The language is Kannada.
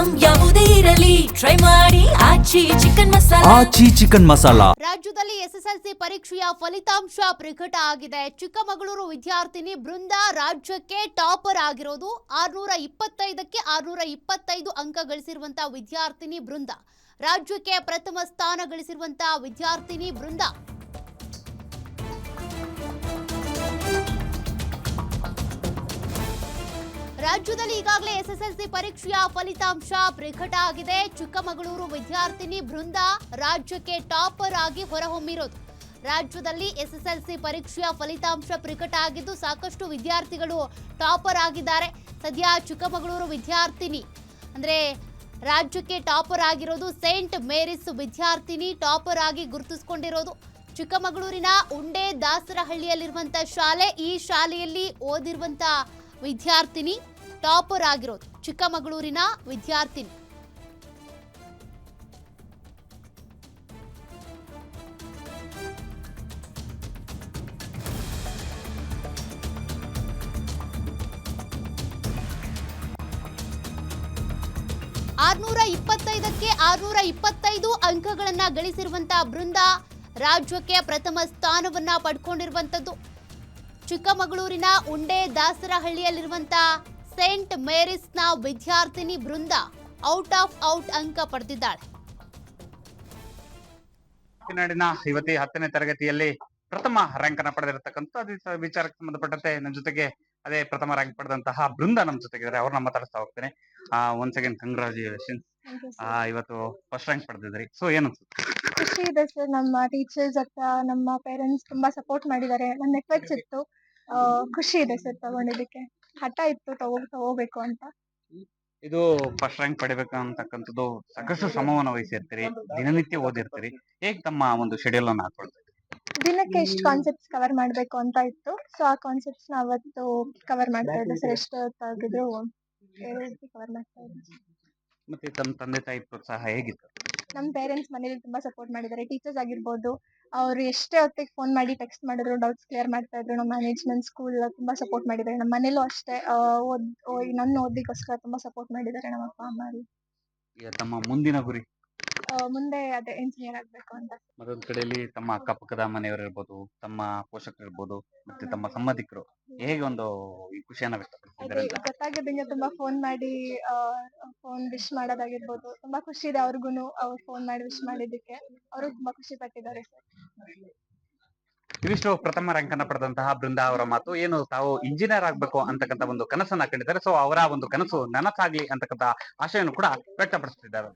ಐಟಂ ಯಾವುದೇ ಇರಲಿ ಟ್ರೈ ಮಾಡಿ ಆಚಿ ಚಿಕನ್ ಮಸಾಲಾ. ರಾಜ್ಯದಲ್ಲಿ ಎಸ್ಎಸ್ಎಲ್ಸಿ ಪರೀಕ್ಷೆಯ ಫಲಿತಾಂಶ ಪ್ರಕಟ ಆಗಿದೆ. ಚಿಕ್ಕಮಗಳೂರು ವಿದ್ಯಾರ್ಥಿನಿ ಬೃಂದ ರಾಜ್ಯಕ್ಕೆ ಟಾಪರ್ ಆಗಿರೋದು. 625ಕ್ಕೆ 625 ಅಂಕ ಗಳಿಸಿರುವಂತಹ ವಿದ್ಯಾರ್ಥಿನಿ ಬೃಂದ, ರಾಜ್ಯಕ್ಕೆ ಪ್ರಥಮ ಸ್ಥಾನ ಗಳಿಸಿರುವಂತಹ ವಿದ್ಯಾರ್ಥಿನಿ ಬೃಂದ. ರಾಜ್ಯದಲ್ಲಿ ಈಗಾಗಲೇ ಎಸ್ಎಸ್ಎಲ್ಸಿ ಪರೀಕ್ಷೆಯ ಫಲಿತಾಂಶ ಪ್ರಕಟ ಆಗಿದೆ. ಚಿಕ್ಕಮಗಳೂರು ವಿದ್ಯಾರ್ಥಿನಿ ಬೃಂದ ರಾಜ್ಯಕ್ಕೆ ಟಾಪರ್ ಆಗಿ ಹೊರಹೊಮ್ಮಿರೋದು. ರಾಜ್ಯದಲ್ಲಿ ಎಸ್ಎಸ್ಎಲ್ಸಿ ಪರೀಕ್ಷೆಯ ಫಲಿತಾಂಶ ಪ್ರಕಟ ಆಗಿದ್ದು ಸಾಕಷ್ಟು ವಿದ್ಯಾರ್ಥಿಗಳು ಟಾಪರ್ ಆಗಿದ್ದಾರೆ. ಸದ್ಯ ಚಿಕ್ಕಮಗಳೂರು ವಿದ್ಯಾರ್ಥಿನಿ ಅಂದ್ರೆ ರಾಜ್ಯಕ್ಕೆ ಟಾಪರ್ ಆಗಿರೋದು ಸೇಂಟ್ ಮೇರಿಸ್ ವಿದ್ಯಾರ್ಥಿನಿ ಟಾಪರ್ ಆಗಿ ಗುರುತಿಸಿಕೊಂಡಿರೋದು. ಚಿಕ್ಕಮಗಳೂರಿನ ಉಂಡೆ ದಾಸರಹಳ್ಳಿಯಲ್ಲಿರುವಂತಹ ಶಾಲೆ, ಈ ಶಾಲೆಯಲ್ಲಿ ಓದಿರುವಂತಹ ವಿದ್ಯಾರ್ಥಿನಿ ಟಾಪರ್ ಆಗಿರೋದು. ಚಿಕ್ಕಮಗಳೂರಿನ ವಿದ್ಯಾರ್ಥಿನಿ ಕ್ಕೆ 625 ಅಂಕಗಳನ್ನ ಗಳಿಸಿರುವಂತಹ ಬೃಂದ ರಾಜ್ಯಕ್ಕೆ ಪ್ರಥಮ ಸ್ಥಾನವನ್ನ ಪಡ್ಕೊಂಡಿರುವಂತದ್ದು. ಚಿಕ್ಕಮಗಳೂರಿನ ಉಂಡೆ ದಾಸರಹಳ್ಳಿಯಲ್ಲಿರುವಂತಹ ಸೇಂಟ್ ಮೇರಿಸ್ನ ವಿದ್ಯಾರ್ಥಿನಿ ಬೃಂದ ಔಟ್ ಆಫ್ ಔಟ್ ಅಂಕ ಪಡೆದಿದ್ದಾಳೆ. ನಾಡಿನ ಯುವತಿ 10ನೇ ತರಗತಿಯಲ್ಲಿ ಪ್ರಥಮ ರ್ಯಾಂಕ್ ಅನ್ನ ಪಡೆದಿರತಕ್ಕಂಥ ವಿಚಾರಕ್ಕೆ ಸಂಬಂಧಪಟ್ಟಂತೆ ನನ್ನ ಜೊತೆಗೆ ಅದೇ ಪ್ರಥಮ ರ್ಯಾಂಕ್ ಪಡೆದಂತಹ ಬೃಂದ ನಮ್ಮ ಜೊತೆಗಿದ್ದಾರೆ. ಅವ್ರನ್ನ ಮಾತಾಡಿಸ್ತಾ ಹೋಗ್ತೇನೆ. Once again congratulations. ಇವತ್ತು ಫಸ್ಟ್ ರ್ಯಾಂಕ್ ಪಡೆದಿದ್ರಿ, ಸೊ ಏನು ಖುಷಿ ಇದೆ ಸರ್. ನಮ್ಮ ಟೀಚರ್ಸ್ ಹತ್ರ ನಮ್ಮ ಪೇರೆಂಟ್ಸ್ ತುಂಬಾ ಸಪೋರ್ಟ್ ಮಾಡಿದ್ದಾರೆ. ನನ್ನ ಎಫರ್ಟ್ಸ್ ಇತ್ತು, ಖುಷಿ ಇದೆ ಸರ್. ತಗೊಂಡಿದ್ದಕ್ಕೆ ಹಠ ಇತ್ತು, ತಗೋಬೇಕು ಅಂತ. ಇದು ಫಸ್ಟ್ ರ್ಯಾಂಕ್ ಪಡಿಬೇಕು ಅಂತಕ್ಕಂಥದ್ದು ಸಾಕಷ್ಟು ಶ್ರಮವನ್ನು ವಹಿಸಿರ್ತೀರಿ, ದಿನನಿತ್ಯ ಓದಿರ್ತೀರಿ. ಹೇಗ್ ತಮ್ಮ ಒಂದು ಶೆಡ್ಯೂಲ್ ಅನ್ನ ಹಾಕೊಳ್ತೀರಿ? ದಿನಕ್ಕೆ ಎಷ್ಟು ಕಾನ್ಸೆಪ್ಟ್ಸ್ ಕವರ್ ಮಾಡ್ಬೇಕು ಅಂತ ಇತ್ತು, ಸೊ ಆ ಕಾನ್ಸೆಪ್ಟ್ಸ್ ನ ಅವತ್ತು ಕವರ್ ಮಾಡ್ತಾ ಇದ್ದೆ ಸರ್. ಎಷ್ಟು ಹೊತ್ತಾಗಿದ್ರು ಕವರ್ ಮಾಡ್ತಾ ಇದ್ದೆ. ಮತ್ತೆ ತಮ್ಮ ತಂದೆ ತಾಯಿ ಪ್ರೋತ್ಸಾಹ ಹೇಗಿತ್ತು? ನಮ್ಮ ಪೇರೆಂಟ್ಸ್ ಮನೇಲಿ ತುಂಬಾ ಸಪೋರ್ಟ್ ಮಾಡಿದ್ದಾರೆ. ಟೀಚರ್ಸ್ ಆಗಿರ್ಬೋದು, ಅವ್ರು ಎಷ್ಟೇ ಹೊತ್ತಿಗೆ ಫೋನ್ ಮಾಡಿ ಟೆಕ್ಸ್ಟ್ ಮಾಡಿದ್ರು ಡೌಟ್ಸ್ ಕ್ಲಿಯರ್ ಮಾಡ್ತಾ ಇದ್ರು. ನಮ್ಮ ಮ್ಯಾನೇಜ್ಮೆಂಟ್ ಸ್ಕೂಲ್ ತುಂಬಾ ಸಪೋರ್ಟ್ ಮಾಡಿದ್ದಾರೆ. ನಮ್ಮ ಮನೇಲೂ ಅಷ್ಟೇ ನನ್ನ ಓದಿಗೋಸ್ಕರ ತುಂಬಾ ಸಪೋರ್ಟ್ ಮಾಡಿದ್ದಾರೆ ನಮ್ಮ ಅಪ್ಪ ಅಮ್ಮ. ತಮ್ಮ ಮುಂದಿನ ಗುರಿ? ಮುಂದೆ ಅದೇ ಇಂಜಿನಿಯರ್ ಆಗ್ಬೇಕು ಅಂತ. ಮತ್ತೊಂದ್ ಕಡೆಯಲ್ಲಿ ತಮ್ಮ ಅಕ್ಕಪಕ್ಕದ ಮನೆಯವರು ಇರ್ಬೋದು, ತಮ್ಮ ಪೋಷಕರು ಇರ್ಬೋದು, ಮತ್ತೆ ತಮ್ಮ ಸಂಬಂಧಿಕರು ಹೇಗೆ ಒಂದು ಈ ಖುಷಿಯನ್ನ ವ್ಯಕ್ತಪಡಿಸಿದ್ದಾರೆ? ಗೊತ್ತಾಗದಂಗೆ ತುಂಬಾ ಫೋನ್ ಮಾಡಿ ಫೋನ್ ವಿಶ್ ಮಾಡೋದಾಗಿರ್ಬೋದು, ತುಂಬಾ ಖುಷಿ ಇದೆ ಅವ್ರಿಗೂನು. ಅವ್ರು ಫೋನ್ ಮಾಡಿ ವಿಶ್ ಮಾಡಿದ್ದಕ್ಕೆ ಅವರು ತುಂಬಾ ಖುಷಿ ಪಟ್ಟಿದ್ದಾರೆ ಸರ್. ಇವಿಷ್ಟು ಪ್ರಥಮ ರ್ಯಾಂಕ್ ಅನ್ನ ಪಡೆದಂತಹ ಬೃಂದಾ ಅವರ ಮಾತು. ಏನು ತಾವು ಇಂಜಿನಿಯರ್ ಆಗ್ಬೇಕು ಅಂತಕ್ಕಂಥ ಒಂದು ಕನಸನ್ನ ಕಂಡಿದ್ದಾರೆ. ಸೊ ಅವರ ಒಂದು ಕನಸು ನನಸಾಗ್ಲಿ ಅಂತಕ್ಕಂಥ ಆಶಯನ್ನು ಕೂಡ ವ್ಯಕ್ತಪಡಿಸುತ್ತಿದ್ದಾರೆ.